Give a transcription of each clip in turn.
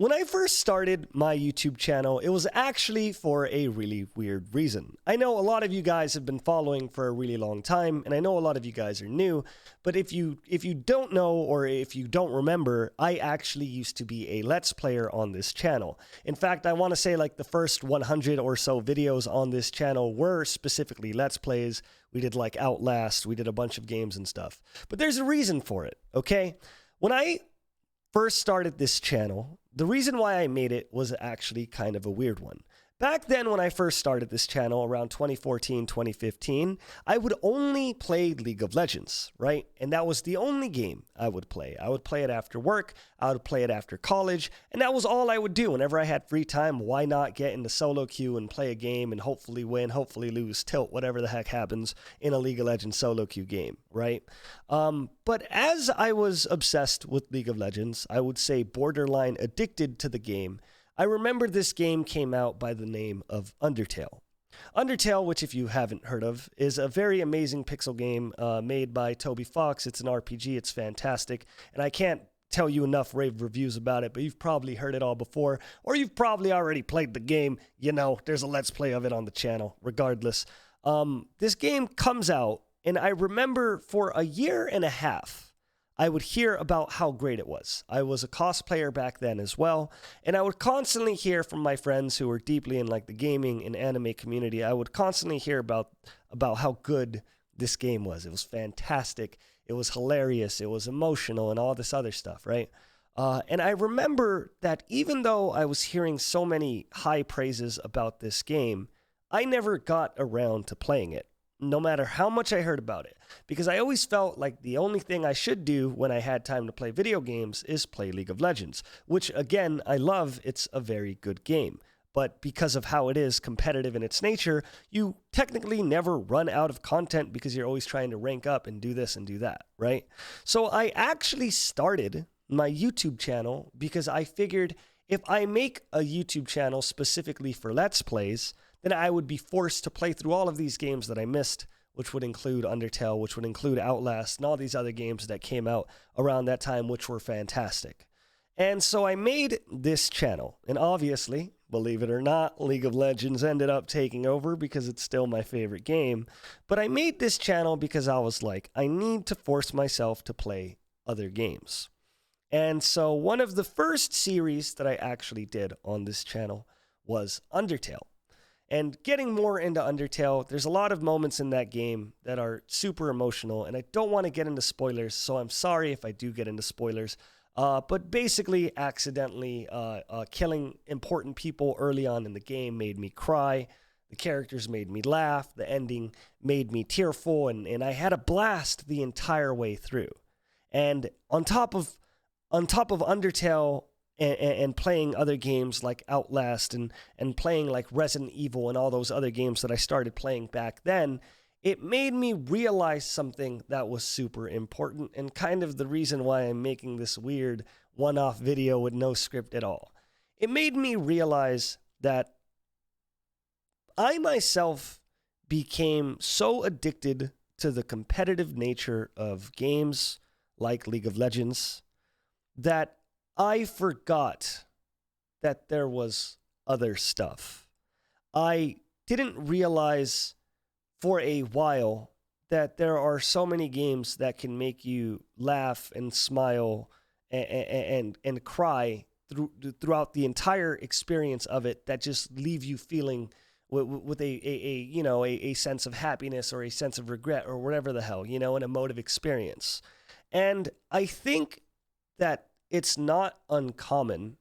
When I first started my YouTube channel, it was actually for a really weird reason. I know a lot of you guys have been following for a really long time, and I know a lot of you guys are new, but if you don't know or if you don't remember, I actually used to be a Let's Player on this channel. In fact, I want to say like the first 100 or so videos on this channel were specifically Let's Plays. We did like Outlast, we did a bunch of games and stuff. But there's a reason for it, okay? When I first started this channel, the reason why I made it was actually kind of a weird one. Back then, when I first started this channel around 2014, 2015, I would only play League of Legends, right? And that was the only game I would play. I would play it after work, I would play it after college, and that was all I would do. Whenever I had free time, why not get into solo queue and play a game and hopefully win, hopefully lose, tilt, whatever the heck happens in a League of Legends solo queue game, right? But as I was obsessed with League of Legends, I would say borderline addicted to the game, I remember this game came out by the name of Undertale. Undertale, which if you haven't heard of, is a very amazing pixel game made by Toby Fox. It's an RPG. It's fantastic. And I can't tell you enough rave reviews about it, but you've probably heard it all before, or you've probably already played the game. You know, there's a Let's Play of it on the channel, regardless. This game comes out, and I remember for a year and a half, I would hear about how great it was. I was a cosplayer back then as well, and I would constantly hear from my friends who were deeply in like the gaming and anime community. I would constantly hear about how good this game was. It was fantastic. It was hilarious. It was emotional and all this other stuff, right? And I remember that even though I was hearing so many high praises about this game, I never got around to playing it, no matter how much I heard about it, because I always felt like the only thing I should do when I had time to play video games is play League of Legends, which again, I love. It's a very good game. But because of how it is competitive in its nature, you technically never run out of content because you're always trying to rank up and do this and do that, right? So I actually started my YouTube channel because I figured if I make a YouTube channel specifically for Let's Plays, then I would be forced to play through all of these games that I missed, which would include Undertale, which would include Outlast, and all these other games that came out around that time, which were fantastic. And so I made this channel, and obviously, believe it or not, League of Legends ended up taking over because it's still my favorite game. But I made this channel because I was like, I need to force myself to play other games. And so one of the first series that I actually did on this channel was Undertale. And getting more into Undertale, there's a lot of moments in that game that are super emotional, and I don't want to get into spoilers, so I'm sorry if I do get into spoilers. But basically, accidentally killing important people early on in the game made me cry. The characters made me laugh. The ending made me tearful, and I had a blast the entire way through. And on top of Undertale, and playing other games like Outlast and playing like Resident Evil and all those other games that I started playing back then, it made me realize something that was super important and kind of the reason why I'm making this weird one-off video with no script at all. It made me realize that I myself became so addicted to the competitive nature of games like League of Legends that I forgot that there was other stuff. I didn't realize for a while that there are so many games that can make you laugh and smile and cry throughout the entire experience of it, that just leave you feeling with a sense of happiness or a sense of regret or whatever the hell, an emotive experience. And I think that it's not uncommon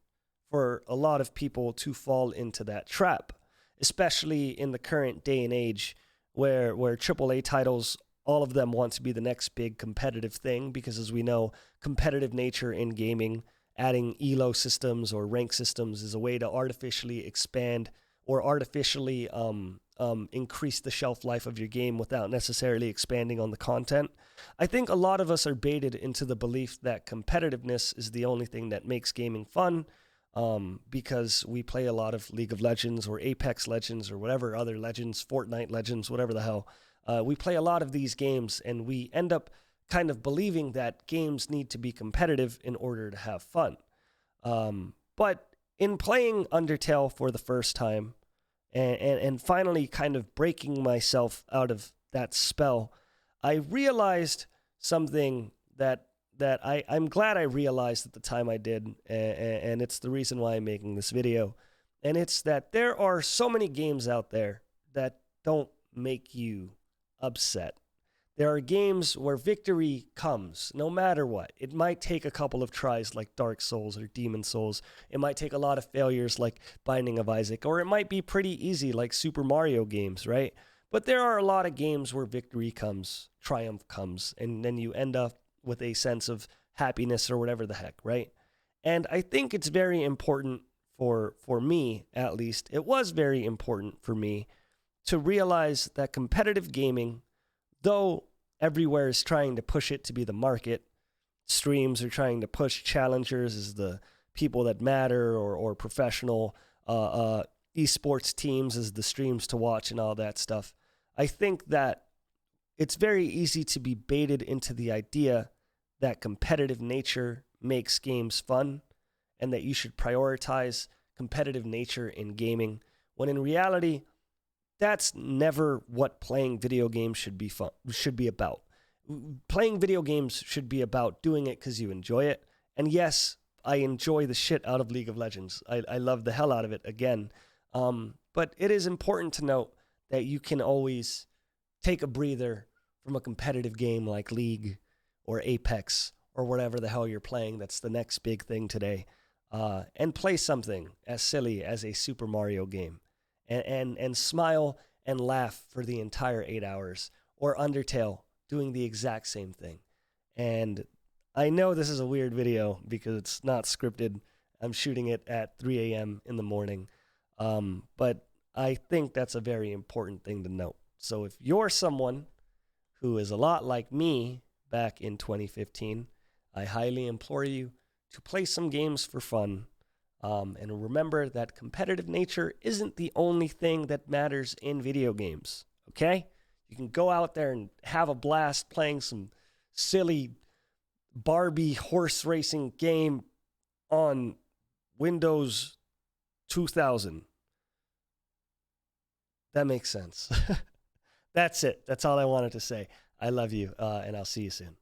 for a lot of people to fall into that trap, especially in the current day and age where AAA titles, all of them want to be the next big competitive thing, because as we know, competitive nature in gaming, adding elo systems or rank systems is a way to artificially expand or artificially increase the shelf life of your game without necessarily expanding on the content. I think a lot of us are baited into the belief that competitiveness is the only thing that makes gaming fun, because we play a lot of League of Legends or Apex Legends or whatever other Legends, Fortnite Legends, whatever the hell. We play a lot of these games, and we end up kind of believing that games need to be competitive in order to have fun. But in playing Undertale for the first time and finally kind of breaking myself out of that spell, I realized something that I'm glad I realized at the time I did, and it's the reason why I'm making this video. And it's that there are so many games out there that don't make you upset. There are games where victory comes no matter what. It might take a couple of tries like Dark Souls or Demon Souls. It might take a lot of failures like Binding of Isaac, or it might be pretty easy like Super Mario games, right? But there are a lot of games where victory comes, triumph comes, and then you end up with a sense of happiness or whatever the heck, right? And I think it's very important for me, at least, it was very important for me to realize that competitive gaming, though everywhere is trying to push it to be the market, streams are trying to push challengers as the people that matter, or professional esports teams as the streams to watch and all that stuff. I think that it's very easy to be baited into the idea that competitive nature makes games fun and that you should prioritize competitive nature in gaming, when in reality, that's never what playing video games should be about. Playing video games should be about doing it because you enjoy it. And yes, I enjoy the shit out of League of Legends. I love the hell out of it again. But it is important to note that you can always take a breather from a competitive game like League or Apex or whatever the hell you're playing that's the next big thing today, and play something as silly as a Super Mario game and smile and laugh for the entire 8 hours, or Undertale doing the exact same thing. And I know this is a weird video because it's not scripted. I'm shooting it at 3 a.m. in the morning. But I think that's a very important thing to note. So if you're someone who is a lot like me back in 2015, I highly implore you to play some games for fun. And remember that competitive nature isn't the only thing that matters in video games, okay? You can go out there and have a blast playing some silly Barbie horse racing game on Windows 2000. That makes sense. That's it. That's all I wanted to say. I love you, and I'll see you soon.